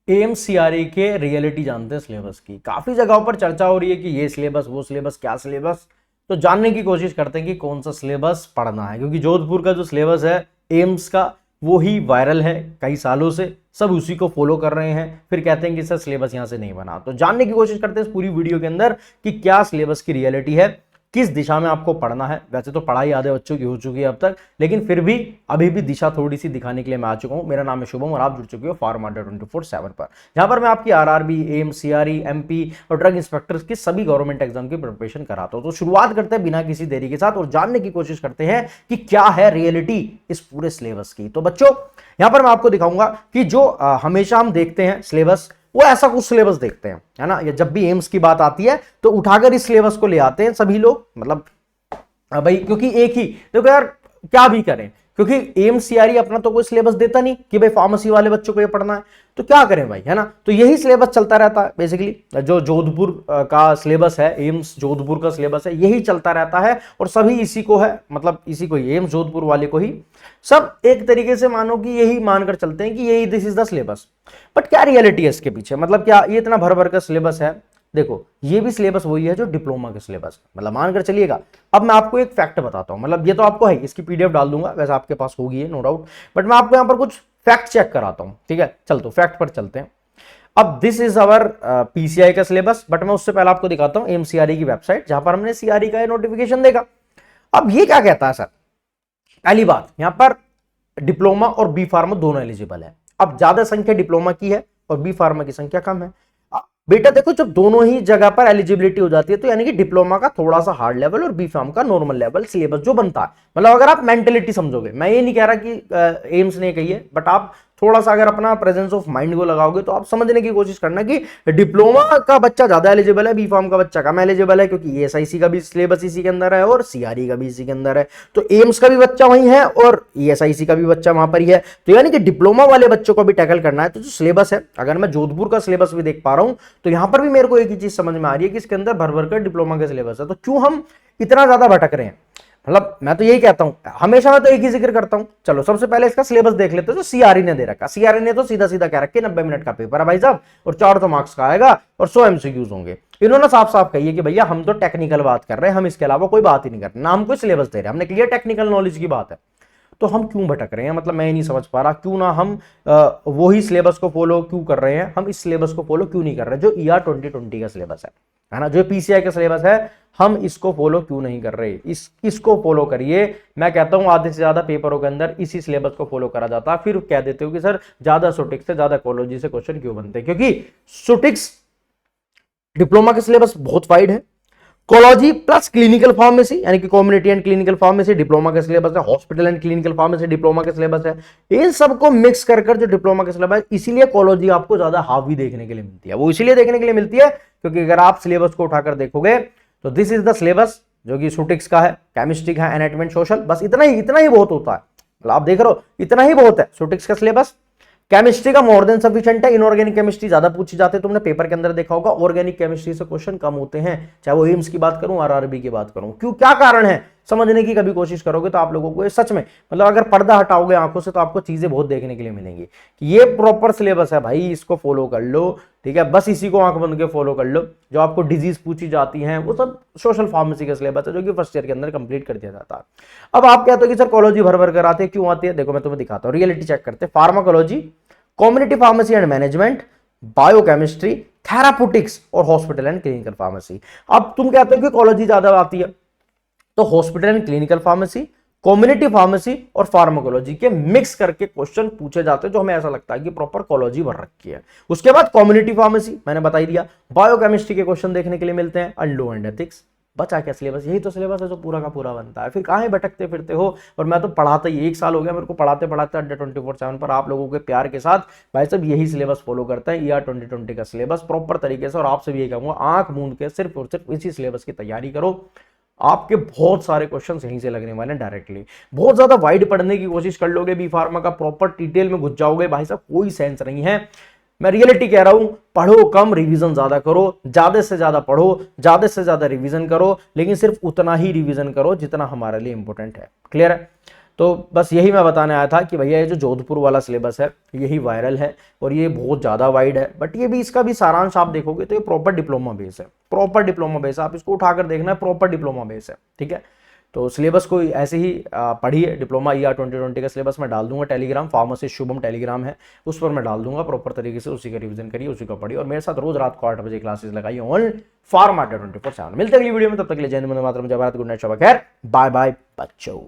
एएमसीआरई के रियलिटी जानते हैं सिलेबस की। काफी जगहों पर चर्चा हो रही है कि ये सिलेबस, वो सिलेबस, क्या सिलेबस। तो जानने की कोशिश करते हैं कि कौन सा सिलेबस पढ़ना है, क्योंकि जोधपुर का जो सिलेबस है एम्स का वो ही वायरल है कई सालों से, सब उसी को फॉलो कर रहे हैं। फिर कहते हैं कि सर सिलेबस यहां से नहीं बना। तो जानने की कोशिश करते हैं इस पूरी वीडियो के अंदर कि क्या सिलेबस की रियलिटी है, किस दिशा में आपको पढ़ना है। वैसे तो पढ़ाई आधे बच्चों की हो चुकी है अब तक, लेकिन फिर भी अभी भी दिशा थोड़ी सी दिखाने के लिए मैं आ चुका हूं। मेरा नाम है शुभम और आप जुड़ चुके हो फार्म अड्डा 24/7 पर, जहां पर मैं आपकी आरआरबी, एएमसीआरई, एमपी और ड्रग इंस्पेक्टर्स की सभी गवर्नमेंट एग्जाम की प्रिपरेशन कराता हूं। तो शुरुआत करते हैं बिना किसी देरी के साथ और जानने की कोशिश करते हैं कि क्या है रियलिटी इस पूरे सिलेबस की। तो बच्चों, यहां पर मैं आपको दिखाऊंगा कि जो हमेशा हम देखते हैं सिलेबस, वो ऐसा कुछ सिलेबस देखते हैं, है ना। या जब भी एम्स की बात आती है तो उठाकर इस सिलेबस को ले आते हैं सभी लोग, मतलब भाई क्योंकि एक ही देखो यार, क्या भी करें, क्योंकि एएमसीआरई अपना तो कोई सिलेबस देता नहीं कि भाई फार्मेसी वाले बच्चों को ये पढ़ना है, तो क्या करें भाई, है ना। तो यही सिलेबस चलता रहता है बेसिकली। जो जोधपुर का सिलेबस है, एम्स जोधपुर का सिलेबस है, यही चलता रहता है और सभी इसी को है, मतलब इसी को ही, एम्स जोधपुर वाले को ही सब एक तरीके से मानो कि यही मानकर चलते हैं कि यही this is the syllabus. But क्या रियलिटी है इसके पीछे, मतलब क्या ये इतना भर भर का सिलेबस है। देखो, ये भी सिलेबस वही है जो डिप्लोमा के सिलेबस, मतलब मानकर चलिएगा। अब मैं आपको एक फैक्ट बताता हूं, मतलब ये तो आपको है, इसकी पीडीएफ डाल दूंगा, वैसे आपके पास होगी है नो डाउट, बट मैं आपको यहां पर कुछ फैक्ट चेक कराता हूं, ठीक है। चल तो फैक्ट पर चलते हैं। अब दिस इज अवर पीसीआई का सिलेबस, बट मैं उससे पहले आपको दिखाता हूं एमसीआरई की वेबसाइट, जहां पर हमने सीआरई का नोटिफिकेशन देखा। अब ये क्या कहता है सर, पहली बात यहां पर डिप्लोमा और बी फार्मा दोनों एलिजिबल है। अब ज्यादा संख्या डिप्लोमा की है और बी फार्मा की संख्या कम है। बेटा देखो, जब दोनों ही जगह पर एलिजिबिलिटी हो जाती है तो यानी कि डिप्लोमा का थोड़ा सा हार्ड लेवल और बी फार्म का नॉर्मल लेवल सिलेबस जो बनता है, मतलब अगर आप मेंटेलिटी समझोगे, मैं ये नहीं कह रहा कि एम्स ने कही है, बट आप थोड़ा सा अगर अपना प्रेजेंस ऑफ माइंड को लगाओगे तो आप समझने की कोशिश करना कि डिप्लोमा का बच्चा ज्यादा एलिजिबल है, बी फार्म का बच्चा कम एलिजिबल है, क्योंकि ईएसआईसी का भी सिलेबस इसी के अंदर है और सीआरई का भी इसी के अंदर है। तो एम्स का भी बच्चा वहीं है और ईएसआईसी का भी बच्चा वहां पर ही है। तो यानी कि डिप्लोमा वाले बच्चों को भी टैकल करना है। तो जो सिलेबस है, अगर मैं जोधपुर का सिलेबस भी देख पा रहा हूं तो यहां पर भी मेरे को एक ही चीज समझ में आ रही है कि इसके अंदर भर भर कर डिप्लोमा का सिलेबस है। तो क्यों हम इतना ज्यादा भटक रहे हैं, मतलब मैं तो यही कहता हूं, हमेशा मैं तो एक ही जिक्र करता हूं। चलो सबसे पहले इसका सिलेबस देख लेते हैं जो सीआरई ने दे रखा। सीआरई ने तो सीधा सीधा कह रखा है 90 मिनट का पेपर है भाई साहब, और 400 मार्क्स का आएगा और 100 एमसीक्यूज होंगे। इन्होंने साफ साफ कही है कि भैया हम तो टेक्निकल बात कर रहे हैं, हम इसके अलावा कोई बात ही नहीं कर रहे, ना हम कोई सिलेबस दे रहे हैं, हमने क्लियर टेक्निकल नॉलेज की बात है। तो हम क्यों भटक रहे हैं, मतलब मैं नहीं समझ पा रहा, क्यों ना हम वही सिलेबस को फॉलो क्यों कर रहे हैं, हम इस सिलेबस को फॉलो क्यों नहीं कर रहे जो ईआर 2020 का सिलेबस है ना, जो पीसीआई का सिलेबस है, हम इसको फॉलो क्यों नहीं कर रहे। इसको फॉलो करिए। मैं कहता हूं आधे से ज्यादा पेपरों के अंदर इसी सिलेबस को फॉलो करा जाता है। फिर कह देते हो कि सर ज्यादा सुटिक्स से ज्यादा कोलॉजी से क्वेश्चन क्यों बनते हैं, क्योंकि सुटिक्स डिप्लोमा का सिलेबस बहुत वाइड है, कोलॉजी प्लस क्लिनिकल फार्मेसी यानी कि community and clinical pharmacy diploma का सिलेबस है, hospital and clinical pharmacy diploma का सिलेबस है। इन सबको मिक्स कर जो डिप्लोमा का सिलेबस, इसीलिए कोलॉजी आपको ज्यादा हावी देखने के लिए मिलती है। वो इसीलिए देखने के लिए मिलती है क्योंकि अगर आप सिलेबस को उठाकर देखोगे तो दिस इज द सिलेबस जो कि सुटिक्स का है, केमिस्ट्री का है, एनाटॉमी, सोशल, बस इतना ही बहुत होता है। मतलब आप देख रहे हो इतना ही बहुत है सुटिक्स का सिलेबस। केमिस्ट्री का मोर देन सफिशिएंट है। इनऑर्गेनिक केमिस्ट्री ज्यादा पूछी जाती है, तुमने पेपर के अंदर देखा होगा। ऑर्गेनिक केमिस्ट्री से क्वेश्चन कम होते हैं, चाहे वो एम्स की बात करूं, आरआरबी की बात करूं। क्यों, क्या कारण है, समझने की कभी कोशिश करोगे तो आप लोगों को ये सच में, मतलब अगर पर्दा हटाओगे आंखों से तो आपको चीजें बहुत देखने के लिए मिलेंगी कि ये प्रॉपर सिलेबस है भाई, इसको फॉलो कर लो, ठीक है। बस इसी को आंख बंद के फॉलो कर लो। जो आपको डिजीज पूछी जाती हैं वो सब सोशल फार्मेसी का सिलेबस है, जो कि फर्स्ट ईयर के अंदर कंप्लीट कर दिया जाता है। अब आप कहते हो कि सर कॉलोजी भर भर कर आते हैं, क्यों आती है, देखो मैं तुम्हें दिखाता हूँ। रियलिटी चेक करते हैं। Pharmacology, community pharmacy and management, biochemistry, therapeutics और हॉस्पिटल एंड क्लिनिकल फार्मेसी। अब तुम कहते हो कि कॉलोजी ज्यादा आती है, तो hospital and clinical pharmacy, community pharmacy और फार्माकोलॉजी के मिक्स करके क्वेश्चन पूछे जाते हैं, जो हमें ऐसा लगता है कि प्रॉपर कॉलोजी भर रखी है। उसके बाद कम्युनिटी फार्मेसी मैंने बता ही दिया, बायोकेमिस्ट्री के क्वेश्चन देखने के लिए मिलते हैं, और लॉ एंड एथिक्स। बचा क्या सिलेबस, यही तो सिलेबस है जो पूरा का पूरा बनता है। फिर कहाँ भटकते फिरते हो। और मैं तो पढ़ाता ही 1 साल हो गया मेरे को पढ़ाते पढ़ाते अड्डा 24/7 पर, आप लोगों के प्यार के साथ भाई साहब यही सिलेबस फॉलो करता है, ईआर 2020 का सिलेबस प्रॉपर तरीके से। और आपसे भी यही कहूंगा, आंख मूंद के सिर्फ और सिर्फ इसी सिलेबस की तैयारी करो। आपके बहुत सारे क्वेश्चंस यहीं से लगने वाले हैं डायरेक्टली। बहुत ज्यादा वाइड पढ़ने की कोशिश कर लोगे, बी फार्मा का प्रॉपर डिटेल में घुस जाओगे, भाई साहब कोई सेंस नहीं है। मैं रियलिटी कह रहा हूं, पढ़ो कम, रिवीजन ज्यादा करो, ज्यादा से ज्यादा पढ़ो, ज्यादा से ज्यादा रिवीजन करो, लेकिन सिर्फ उतना ही रिवीजन करो जितना हमारे लिए इंपॉर्टेंट है। क्लियर है। तो बस यही मैं बताने आया था कि भैया ये जो जोधपुर वाला सिलेबस है यही वायरल है और ये बहुत ज़्यादा वाइड है, बट ये भी इसका भी सारांश आप देखोगे तो ये प्रॉपर डिप्लोमा बेस है, प्रॉपर डिप्लोमा बेस है, आप इसको उठाकर देखना है, प्रॉपर डिप्लोमा बेस है, ठीक है। तो सिलेबस को ऐसे ही पढ़िए। डिप्लोमा ईआर 2020 का सिलेबस मैं डाल दूंगा टेलीग्राम, फार्मासिस्ट शुभम टेलीग्राम है, उस पर मैं डाल दूंगा, प्रॉपर तरीके से उसी का रिवीजन करिए, उसी का पढ़िए और मेरे साथ रोज रात को 8 बजे क्लासेस लगाइए ऑन फार्मा 24/7। मिलते हैं अगली वीडियो में, तब तक के लिए जय हिंद, वंदे मातरम, जय भारत, गुड नाइट, शब खैर, बाय बाय बच्चों।